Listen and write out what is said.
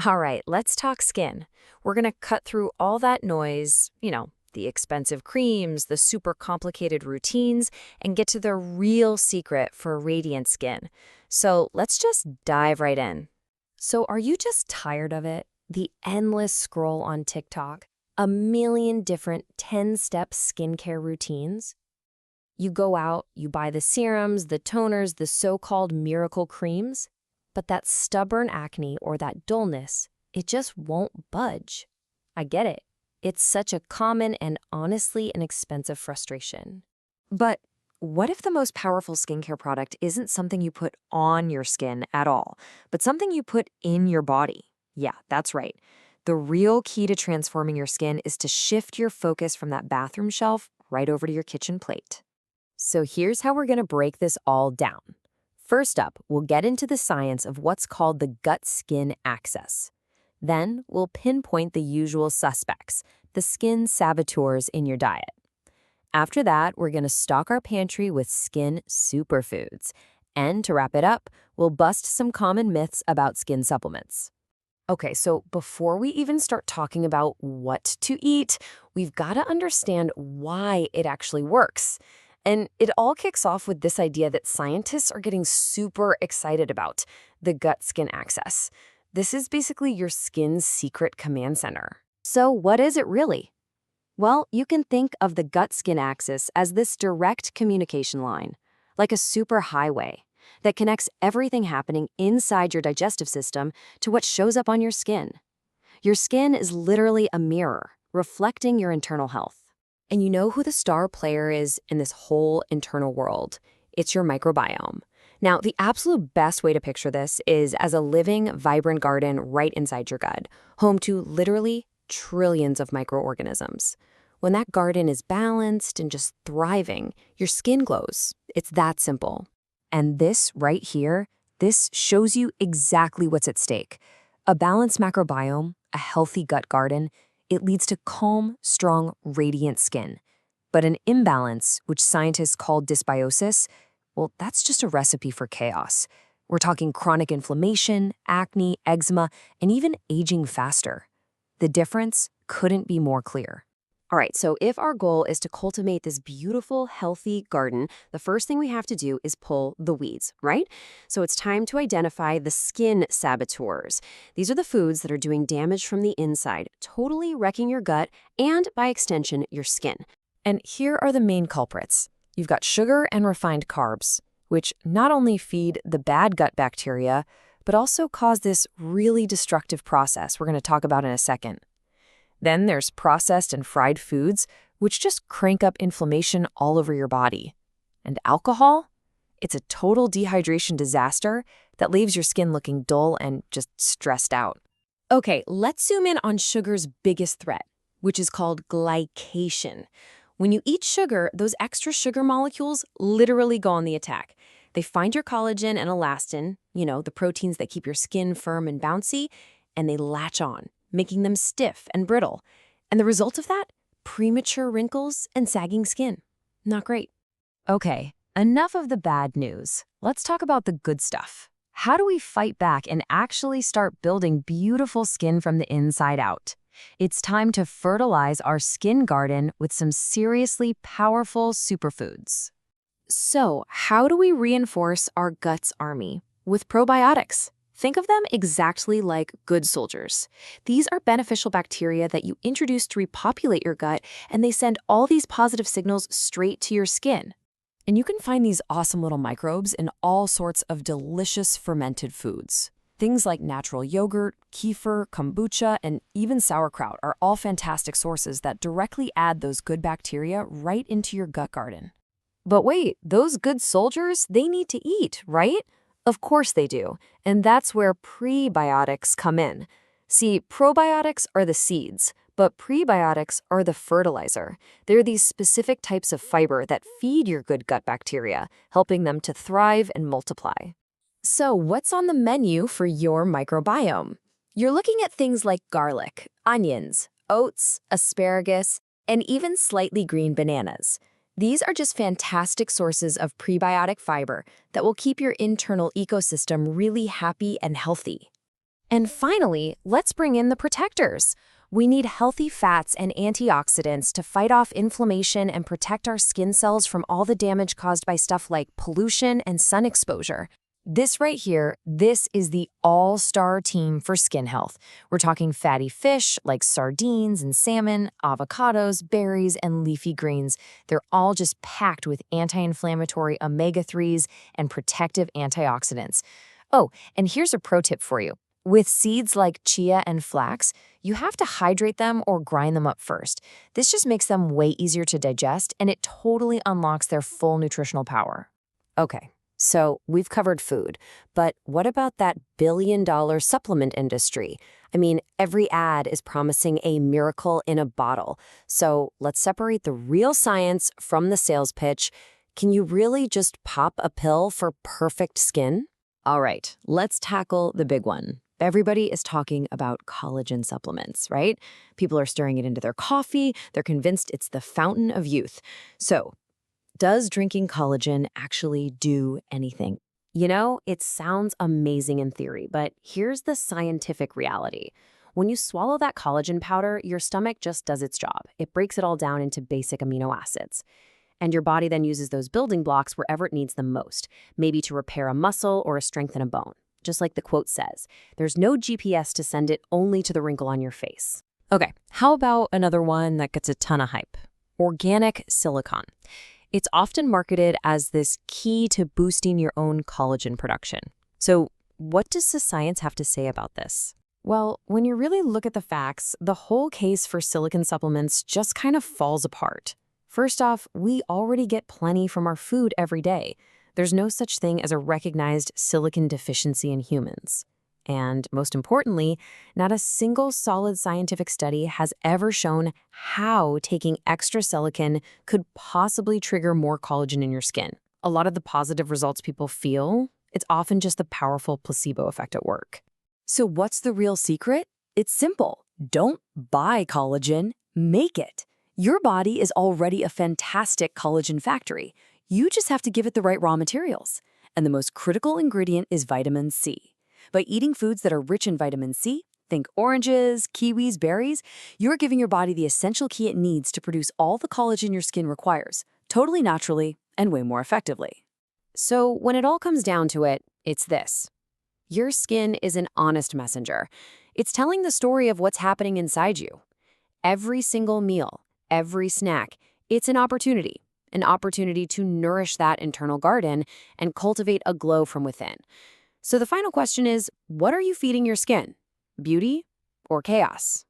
All right, let's talk skin. We're going to cut through all that noise, the expensive creams, the super complicated routines, and get to the real secret for radiant skin. So let's just dive right in. So are you just tired of it? The endless scroll on TikTok? A million different 10-step skincare routines? You go out, you buy the serums, the toners, the so-called miracle creams, but that stubborn acne or that dullness, it just won't budge. I get it. It's such a common and honestly an expensive frustration. But what if the most powerful skincare product isn't something you put on your skin at all, but something you put in your body? Yeah, that's right. The real key to transforming your skin is to shift your focus from that bathroom shelf right over to your kitchen plate. So here's how we're going to break this all down. First up, we'll get into the science of what's called the gut-skin axis. Then we'll pinpoint the usual suspects, the skin saboteurs in your diet. After that, we're going to stock our pantry with skin superfoods. And to wrap it up, we'll bust some common myths about skin supplements. Okay, so before we even start talking about what to eat, we've got to understand why it actually works. And it all kicks off with this idea that scientists are getting super excited about, the gut-skin axis. This is basically your skin's secret command center. So what is it really? Well, you can think of the gut-skin axis as this direct communication line, like a superhighway that connects everything happening inside your digestive system to what shows up on your skin. Your skin is literally a mirror, reflecting your internal health. And you know who the star player is in this whole internal world? It's your microbiome. Now, the absolute best way to picture this is as a living, vibrant garden right inside your gut, home to literally trillions of microorganisms. When that garden is balanced and just thriving, your skin glows. It's that simple. And this right here, this shows you exactly what's at stake. A balanced microbiome, a healthy gut garden, it leads to calm, strong, radiant skin. But an imbalance, which scientists call dysbiosis, well, that's just a recipe for chaos. We're talking chronic inflammation, acne, eczema, and even aging faster. The difference couldn't be more clear. All right, so if our goal is to cultivate this beautiful, healthy garden, the first thing we have to do is pull the weeds, right? So it's time to identify the skin saboteurs. These are the foods that are doing damage from the inside, totally wrecking your gut and, by extension, your skin. And here are the main culprits. You've got sugar and refined carbs, which not only feed the bad gut bacteria, but also cause this really destructive process we're going to talk about in a second. Then there's processed and fried foods, which just crank up inflammation all over your body. And alcohol? It's a total dehydration disaster that leaves your skin looking dull and just stressed out. Okay, let's zoom in on sugar's biggest threat, which is called glycation. When you eat sugar, those extra sugar molecules literally go on the attack. They find your collagen and elastin, the proteins that keep your skin firm and bouncy, and they latch on, making them stiff and brittle. And the result of that? Premature wrinkles and sagging skin. Not great. Okay, enough of the bad news. Let's talk about the good stuff. How do we fight back and actually start building beautiful skin from the inside out? It's time to fertilize our skin garden with some seriously powerful superfoods. So, how do we reinforce our gut's army? With probiotics. Think of them exactly like good soldiers. These are beneficial bacteria that you introduce to repopulate your gut, and they send all these positive signals straight to your skin. And you can find these awesome little microbes in all sorts of delicious fermented foods. Things like natural yogurt, kefir, kombucha, and even sauerkraut are all fantastic sources that directly add those good bacteria right into your gut garden. But wait, those good soldiers, they need to eat, right? Of course they do, and that's where prebiotics come in. See, probiotics are the seeds, but prebiotics are the fertilizer. They're these specific types of fiber that feed your good gut bacteria, helping them to thrive and multiply. So what's on the menu for your microbiome? You're looking at things like garlic, onions, oats, asparagus, and even slightly green bananas. These are just fantastic sources of prebiotic fiber that will keep your internal ecosystem really happy and healthy. And finally, let's bring in the protectors. We need healthy fats and antioxidants to fight off inflammation and protect our skin cells from all the damage caused by stuff like pollution and sun exposure. This right here, this is the all-star team for skin health. We're talking fatty fish like sardines and salmon, avocados, berries, and leafy greens. They're all just packed with anti-inflammatory omega-3s and protective antioxidants. Oh, and here's a pro tip for you. With seeds like chia and flax, you have to hydrate them or grind them up first. This just makes them way easier to digest, and it totally unlocks their full nutritional power. Okay, so we've covered food, but what about that billion-dollar supplement industry? I mean, every ad is promising a miracle in a bottle. So let's separate the real science from the sales pitch. Can you really just pop a pill for perfect skin? All right, let's tackle the big one. Everybody is talking about collagen supplements, right? People are stirring it into their coffee. They're convinced it's the fountain of youth. So, does drinking collagen actually do anything? You know, it sounds amazing in theory, but here's the scientific reality. When you swallow that collagen powder, your stomach just does its job. It breaks it all down into basic amino acids. And your body then uses those building blocks wherever it needs them most, maybe to repair a muscle or strengthen a bone. Just like the quote says, there's no GPS to send it, only to the wrinkle on your face. Okay, how about another one that gets a ton of hype? Organic silicon. It's often marketed as this key to boosting your own collagen production. So what does the science have to say about this? Well, when you really look at the facts, the whole case for silicon supplements just kind of falls apart. First off, we already get plenty from our food every day. There's no such thing as a recognized silicon deficiency in humans. And most importantly, not a single solid scientific study has ever shown how taking extra silicon could possibly trigger more collagen in your skin. A lot of the positive results people feel, it's often just the powerful placebo effect at work. So what's the real secret? It's simple. Don't buy collagen, make it. Your body is already a fantastic collagen factory. You just have to give it the right raw materials. And the most critical ingredient is vitamin C. By eating foods that are rich in vitamin C, think oranges, kiwis, berries, you're giving your body the essential key it needs to produce all the collagen your skin requires, totally naturally and way more effectively. So when it all comes down to it, it's this. Your skin is an honest messenger. It's telling the story of what's happening inside you. Every single meal, every snack, it's an opportunity to nourish that internal garden and cultivate a glow from within. So the final question is, what are you feeding your skin? Beauty or chaos?